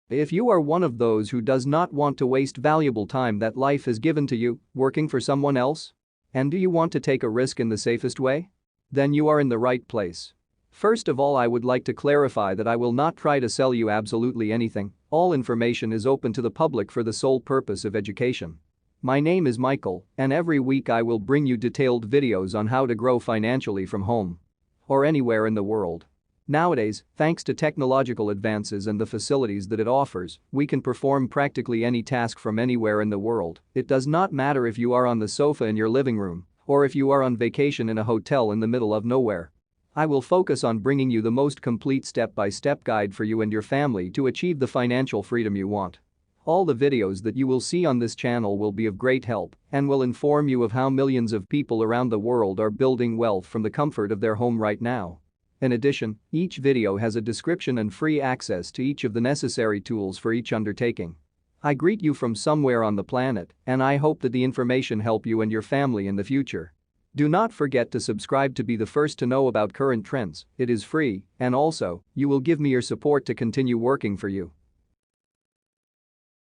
If you are one of those who does not want to waste valuable time that life has given to you working for someone else? And do you want to take a risk in the safest way? Then you are in the right place. First of all, I would like to clarify that I will not try to sell you absolutely anything. All information is open to the public for the sole purpose of education. My name is Michael, and every week I will bring you detailed videos on how to grow financially from home or anywhere in the world. Nowadays, thanks to technological advances and the facilities that it offers, we can perform practically any task from anywhere in the world. It does not matter if you are on the sofa in your living room or if you are on vacation in a hotel in the middle of nowhere. I will focus on bringing you the most complete step-by-step guide for you and your family to achieve the financial freedom you want. All the videos that you will see on this channel will be of great help and will inform you of how millions of people around the world are building wealth from the comfort of their home right now. In addition, each video has a description and free access to each of the necessary tools for each undertaking. I greet you from somewhere on the planet, and I hope that the information help you and your family in the future. Do not forget to subscribe to be the first to know about current trends. It is free, and also, you will give me your support to continue working for you.